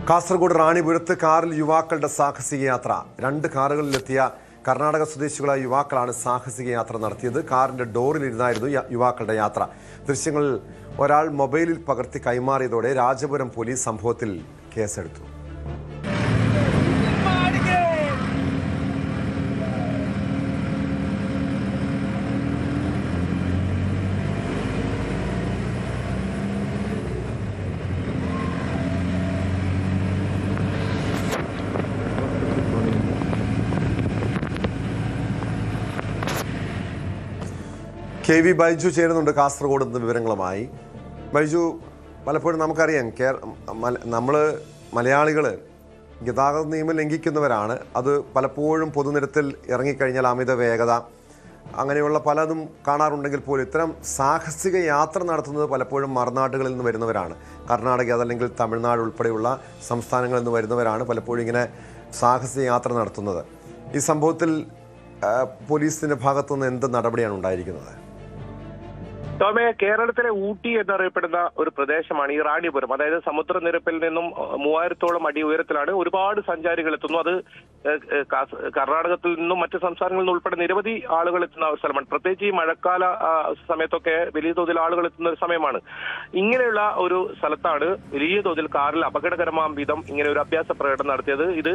കാസർഗോഡ് റാണിപുരത്ത് കാറിൽ യുവാക്കളുടെ സാഹസിക യാത്ര. 2 കാറുകളിലെത്തിയ കർണാടക സ്വദേശികളായ യുവാക്കളാണ് സാഹസിക യാത്ര നടത്തിയത്. കാറിന്റെ ഡോറിലിരുന്നായിരുന്നു യുവാക്കളുടെ യാത്ര. ദൃശ്യങ്ങളിൽ ഒരാൾ മൊബൈലിൽ പകർത്തി കൈമാറിയതോടെ രാജപുരം പോലീസ് സംഭവത്തിൽ കേസെടുത്തു. KV ബൈജു ചേരുന്നുണ്ട് കാസർഗോഡ് നിന്ന് വിവരങ്ങളുമായി. ബൈജു, പലപ്പോഴും നമുക്കറിയാം നമ്മൾ മലയാളികൾ ഗതാഗത നിയമം ലംഘിക്കുന്നവരാണ്. അത് പലപ്പോഴും പൊതുനിരത്തിൽ ഇറങ്ങിക്കഴിഞ്ഞാൽ അമിത വേഗത അങ്ങനെയുള്ള പലതും കാണാറുണ്ടെങ്കിൽ പോലും ഇത്തരം സാഹസിക യാത്ര നടത്തുന്നത് പലപ്പോഴും മറുനാട്ടുകളിൽ നിന്ന് വരുന്നവരാണ്. കർണാടക അതല്ലെങ്കിൽ തമിഴ്നാട് ഉൾപ്പെടെയുള്ള സംസ്ഥാനങ്ങളിൽ നിന്ന് വരുന്നവരാണ് പലപ്പോഴും ഇങ്ങനെ സാഹസിക യാത്ര നടത്തുന്നത്. ഈ സംഭവത്തിൽ പോലീസിന്റെ ഭാഗത്തുനിന്ന് എന്ത് നടപടിയാണ് ഉണ്ടായിരിക്കുന്നത്? ടോമെ, കേരളത്തിലെ ഊട്ടി എന്നറിയപ്പെടുന്ന ഒരു പ്രദേശമാണ് ഈ റാണിപുരം. അതായത് സമുദ്രനിരപ്പിൽ നിന്നും 3000-ഓളം അടി ഉയരത്തിലാണ് ഒരുപാട് സഞ്ചാരികൾ എത്തുന്നു. അത് കർണാടകത്തിൽ നിന്നും മറ്റ് സംസ്ഥാനങ്ങളിൽ നിന്നും ഉൾപ്പെടെ നിരവധി ആളുകൾ എത്തുന്ന ഒരു സ്ഥലമാണ്. പ്രത്യേകിച്ച് ഈ മഴക്കാല സമയത്തൊക്കെ വലിയ തോതിൽ ആളുകൾ എത്തുന്ന ഒരു സമയമാണ്. ഇങ്ങനെയുള്ള ഒരു സ്ഥലത്താണ് വലിയ തോതിൽ കാറിൽ അപകടകരമാം വിധം ഇങ്ങനെ ഒരു അഭ്യാസ പ്രകടനം നടത്തിയത്. ഇത്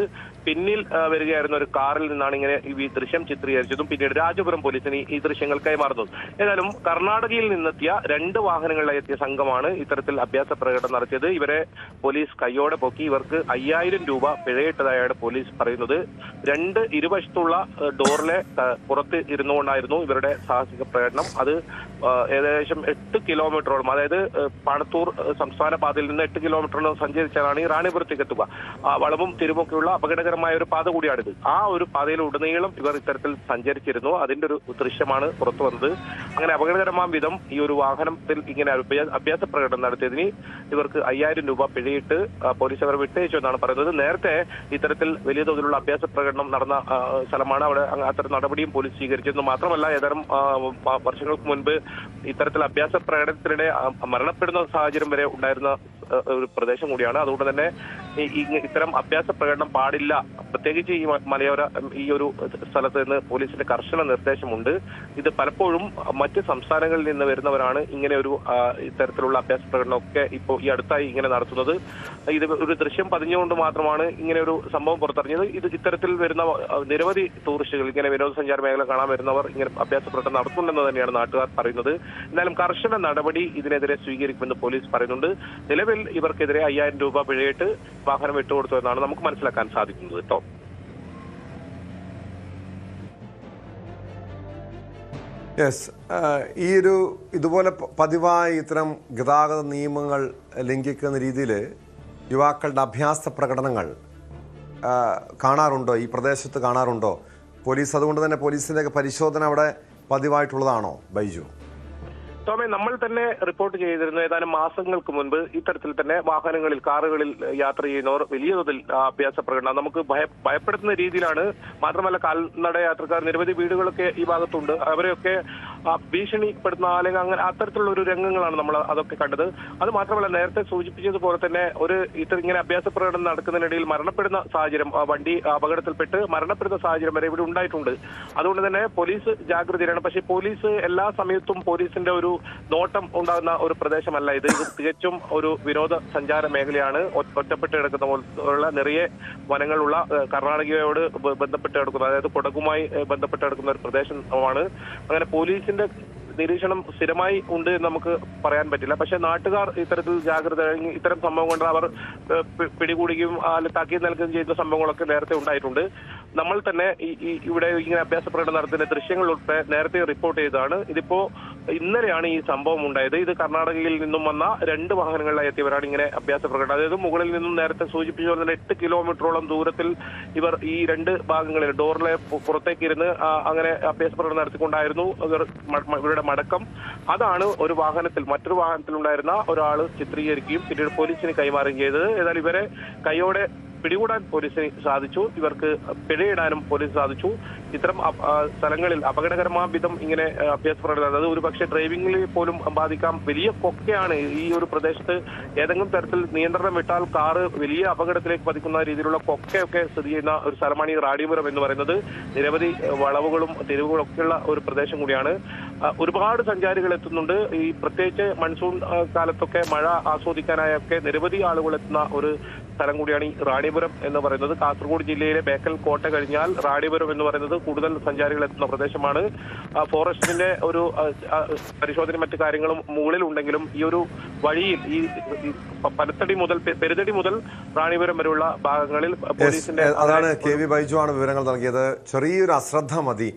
പിന്നിൽ വരികയായിരുന്ന ഒരു കാറിൽ നിന്നാണ് ഇങ്ങനെ ഈ ദൃശ്യം ചിത്രീകരിച്ചതും പിന്നീട് രാജപുരം പോലീസിന് ഈ ദൃശ്യങ്ങൾ കൈമാറുന്നത്. ഏതായാലും കർണാടകയിൽ നിന്നെത്തിയ 2 വാഹനങ്ങളിലെത്തിയ സംഘമാണ് ഇത്തരത്തിൽ അഭ്യാസ പ്രകടനം നടത്തിയത്. ഇവരെ പോലീസ് കൈയോടെ പൊക്കി. ഇവർക്ക് 5000 രൂപ പിഴയിട്ടതായാണ് പോലീസ് പറയുന്നത്. 2 ഇരുവശത്തുള്ള ഡോറിലെ പുറത്ത് ഇരുന്നുകൊണ്ടായിരുന്നു ഇവരുടെ സാഹസിക പ്രകടനം. അത് ഏകദേശം 8 കിലോമീറ്ററോളം, അതായത് പാണത്തൂർ സംസ്ഥാന പാതയിൽ നിന്ന് 8 കിലോമീറ്ററോളം സഞ്ചരിച്ചാണ് ഈ റാണിപുരത്തേക്ക് എത്തുക. വളവും തിരുമൊക്കെയുള്ള അപകടകരമായ ഒരു പാത കൂടിയാണിത്. ആ ഒരു പാതയിൽ ഉടനീളം ഇവർ ഇത്തരത്തിൽ സഞ്ചരിച്ചിരുന്നു. അതിന്റെ ഒരു ദൃശ്യമാണ് പുറത്തു വന്നത്. അങ്ങനെ അപകടകരമാം വിധം ഈ ഒരു വാഹനത്തിൽ ഇങ്ങനെ അഭ്യാസ പ്രകടനം നടത്തിയതിന് ഇവർക്ക് 5000 രൂപ പിഴയിട്ട് പോലീസ് അവർ വിട്ടയച്ചു എന്നാണ് പറയുന്നത്. നേരത്തെ ഇത്തരത്തിൽ വലിയ തോതിലുള്ള അഭ്യാസ പ്രകടനം നടന്ന സ്ഥലമാണ്. അവിടെ അത്തരം നടപടിയും പോലീസ് സ്വീകരിച്ചിരുന്നു. മാത്രമല്ല, ഏതാനും വർഷങ്ങൾക്ക് മുൻപ് ഇത്തരത്തിൽ അഭ്യാസ പ്രകടനത്തിനിടെ മരണപ്പെടുന്ന സാഹചര്യം വരെ ഉണ്ടായിരുന്ന ഒരു പ്രദേശം കൂടിയാണ്. അതുകൊണ്ട് തന്നെ ഇത്തരം അഭ്യാസ പ്രകടനം പാടില്ല, പ്രത്യേകിച്ച് ഈ മലയോര ഈ ഒരു സ്ഥലത്ത് നിന്ന് പോലീസിന്റെ കർശന നിർദ്ദേശമുണ്ട്. ഇത് പലപ്പോഴും മറ്റ് സംസ്ഥാനങ്ങളിൽ നിന്ന് വരുന്നവരാണ് ഇങ്ങനെ ഒരു ഇത്തരത്തിലുള്ള അഭ്യാസ പ്രകടനമൊക്കെ ഇപ്പോൾ ഈ അടുത്തായി ഇങ്ങനെ നടത്തുന്നത്. ഇത് ഒരു ദൃശ്യം പതിഞ്ഞുകൊണ്ട് മാത്രമാണ് ഇങ്ങനെ ഒരു സംഭവം പുറത്തിറങ്ങിയത്. ഇത് ഇത്തരത്തിൽ വരുന്ന നിരവധി ടൂറിസ്റ്റുകൾ, ഇങ്ങനെ വിനോദസഞ്ചാര മേഖല കാണാൻ വരുന്നവർ ഇങ്ങനെ അഭ്യാസ പ്രകടനം നടത്തുന്നുണ്ടെന്ന് തന്നെയാണ് നാട്ടുകാർ പറയുന്നത്. എന്നാലും കർശന നടപടി ഇതിനെതിരെ സ്വീകരിക്കുമെന്ന് പോലീസ് പറയുന്നുണ്ട്. നിലവിൽ ഇവർക്കെതിരെ 5000 രൂപ പിഴയിട്ട് വാഹനം വിട്ടുകൊടുത്തു എന്നാണ് നമുക്ക് മനസ്സിലാക്കാൻ സാധിക്കുന്നത് കേട്ടോ. ഇതുപോലെ പതിവായി ഇത്തരം ഗതാഗത നിയമങ്ങൾ ലംഘിക്കുന്ന രീതിയിൽ യുവാക്കളുടെ അഭ്യാസ പ്രകടനങ്ങൾ കാണാറുണ്ടോ? ഈ പ്രദേശത്ത് കാണാറുണ്ടോ? പോലീസ് അതുകൊണ്ട് തന്നെ പോലീസിന്റെ പരിശോധന അവിടെ പതിവായിട്ടുള്ളതാണോ ബൈജു? ടോമെ, നമ്മൾ തന്നെ റിപ്പോർട്ട് ചെയ്തിരുന്നു ഏതാനും മാസങ്ങൾക്ക് മുൻപ് ഇത്തരത്തിൽ തന്നെ വാഹനങ്ങളിൽ, കാറുകളിൽ യാത്ര ചെയ്യുന്നവർ വലിയ തോതിൽ അഭ്യാസ പ്രകടനം നമുക്ക് ഭയപ്പെടുത്തുന്ന രീതിയിലാണ്. മാത്രമല്ല, കാൽനട യാത്രക്കാർ നിരവധി വീടുകളൊക്കെ ഈ ഭാഗത്തുണ്ട്. അവരെയൊക്കെ ഭീഷണിപ്പെടുത്തുന്ന അല്ലെങ്കിൽ അങ്ങനെ അത്തരത്തിലുള്ള ഒരു രംഗങ്ങളാണ് നമ്മൾ അതൊക്കെ കണ്ടത്. അത് മാത്രമല്ല, നേരത്തെ സൂചിപ്പിച്ചതുപോലെ തന്നെ ഇങ്ങനെ അഭ്യാസ പ്രകടനം നടക്കുന്നതിനിടയിൽ മരണപ്പെടുന്ന സാഹചര്യം, വണ്ടി അപകടത്തിൽപ്പെട്ട് മരണപ്പെടുന്ന സാഹചര്യം വരെ ഇവിടെ ഉണ്ടായിട്ടുണ്ട്. അതുകൊണ്ട് തന്നെ പോലീസ് ജാഗ്രതയിലാണ്. പക്ഷേ പോലീസ് എല്ലാ സമയത്തും പോലീസിന്റെ ഒരു നോട്ടം ഉണ്ടാകുന്ന ഒരു പ്രദേശമല്ല ഇത്. തികച്ചും ഒരു വിനോദ സഞ്ചാര മേഖലയാണ്. ഒറ്റപ്പെട്ട് കിടക്കുന്ന പോലുള്ള നിറയെ വനങ്ങളുള്ള, കർണാടകയോട് ബന്ധപ്പെട്ട് കിടക്കുന്ന, അതായത് കൊടകുമായി ബന്ധപ്പെട്ട് കിടക്കുന്ന ഒരു പ്രദേശമാണ്. അങ്ങനെ പോലീസിന്റെ നിരീക്ഷണം സ്ഥിരമായി ഉണ്ട് എന്ന് നമുക്ക് പറയാൻ പറ്റില്ല. പക്ഷെ നാട്ടുകാർ ഇത്തരത്തിൽ ജാഗ്രത, ഇത്തരം സംഭവം കൊണ്ട് അവർ പിടികൂടുകയും താക്കീത് നൽകുകയും ചെയ്യുന്ന സംഭവങ്ങളൊക്കെ നേരത്തെ ഉണ്ടായിട്ടുണ്ട്. നമ്മൾ തന്നെ ഇവിടെ ഇങ്ങനെ അഭ്യാസ പ്രകടനം നടത്തുന്ന ദൃശ്യങ്ങൾ ഉൾപ്പെടെ നേരത്തെ റിപ്പോർട്ട് ചെയ്തതാണ്. ഇതിപ്പോ ഇന്നലെയാണ് ഈ സംഭവം ഉണ്ടായത്. ഇത് കർണാടകയിൽ നിന്നും വന്ന 2 വാഹനങ്ങളിലായി എത്തിയവരാണ് ഇങ്ങനെ അഭ്യാസ പ്രകടനം. അതായത് മുകളിൽ നിന്നും നേരത്തെ സൂചിപ്പിച്ച പോലെ തന്നെ 8 കിലോമീറ്ററോളം ദൂരത്തിൽ ഇവർ ഈ 2 ഭാഗങ്ങളിൽ ഡോറിലെ പുറത്തേക്ക് ഇരുന്ന് അങ്ങനെ അഭ്യാസ പ്രകടനം നടത്തിക്കൊണ്ടായിരുന്നു ഇവരുടെ മടക്കം. അതാണ് ഒരു വാഹനത്തിൽ, മറ്റൊരു വാഹനത്തിൽ ഉണ്ടായിരുന്ന ഒരാൾ ചിത്രീകരിക്കുകയും പിന്നീട് പോലീസിന് കൈമാറുകയും ചെയ്തത്. ഏതായാലും ഇവരെ കൈയോടെ പിടികൂടാൻ പോലീസിന് സാധിച്ചു. ഇവർക്ക് പിഴയിടാനും പോലീസ് സാധിച്ചു. ഇത്തരം സ്ഥലങ്ങളിൽ അപകടകരമായ വിധം ഇങ്ങനെ അഭ്യാസ പ്രകടനം, അത് ഒരു പക്ഷേ ഡ്രൈവിംഗിൽ പോലും ബാധിക്കാം. വലിയ കൊക്കയാണ് ഈ ഒരു പ്രദേശത്ത്. ഏതെങ്കിലും തരത്തിൽ നിയന്ത്രണം വിട്ടാൽ കാറ് വലിയ അപകടത്തിലേക്ക് പതിക്കുന്ന രീതിയിലുള്ള കൊക്കയൊക്കെ സ്ഥിതി ചെയ്യുന്ന ഒരു സ്ഥലമാണ് ഈ റാണിപുരം എന്ന് പറയുന്നത്. നിരവധി വളവുകളും തെരുവുകളും ഒക്കെയുള്ള ഒരു പ്രദേശം കൂടിയാണ്. ഒരുപാട് സഞ്ചാരികൾ എത്തുന്നുണ്ട്. ഈ പ്രത്യേകിച്ച് മൺസൂൺ കാലത്തൊക്കെ മഴ ആസ്വദിക്കാനായൊക്കെ നിരവധി ആളുകൾ എത്തുന്ന ഒരു സ്ഥലം കൂടിയാണ് ഈ റാണിപുരം എന്ന് പറയുന്നത്. കാസർഗോഡ് ജില്ലയിലെ ബേക്കൽ കോട്ട കഴിഞ്ഞാൽ റാണിപുരം എന്ന് പറയുന്നത് കൂടുതൽ സഞ്ചാരികൾ എത്തുന്ന പ്രദേശമാണ്. ഫോറസ്റ്റിന്റെ ഒരു പരിശോധന മറ്റു കാര്യങ്ങളും മുകളിലുണ്ടെങ്കിലും ഈ ഒരു വഴിയിൽ ഈ പനത്തടി മുതൽ പെരുതടി മുതൽ റാണിപുരം വരെയുള്ള ഭാഗങ്ങളിൽ പോലീസിന്റെ അതാണ് KV ബൈജു ആണ് വിവരങ്ങൾ നൽകിയത്. ചെറിയൊരു അശ്രദ്ധ മതി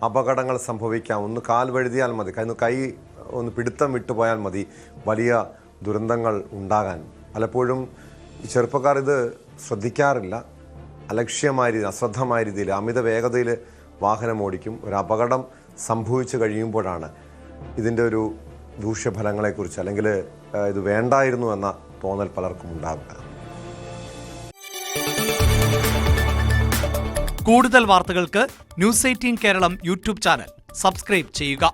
അപകടങ്ങൾ സംഭവിക്കാം. ഒന്ന് കാൽ വഴുതിയാൽ മതി, കൈ ഒന്ന് പിടുത്തം വിട്ടുപോയാൽ മതി വലിയ ദുരന്തങ്ങൾ ഉണ്ടാകാൻ. പലപ്പോഴും ഈ ചെറുപ്പക്കാർ ഇത് ശ്രദ്ധിക്കാറില്ല. അലക്ഷ്യമായ രീതിയിൽ, അശ്രദ്ധമായ രീതിയിൽ, അമിത വേഗതയിൽ വാഹനം ഓടിക്കും. ഒരു അപകടം സംഭവിച്ചു കഴിയുമ്പോഴാണ് ഇതിൻ്റെ ഒരു ദൂഷ്യഫലങ്ങളെക്കുറിച്ച് അല്ലെങ്കിൽ ഇത് വേണ്ടായിരുന്നു എന്ന തോന്നൽ പലർക്കും ഉണ്ടാവുക. കൂടുതൽ വാർത്തകൾക്ക് News 18 Keralam YouTube channel subscribe ചെയ്യുക.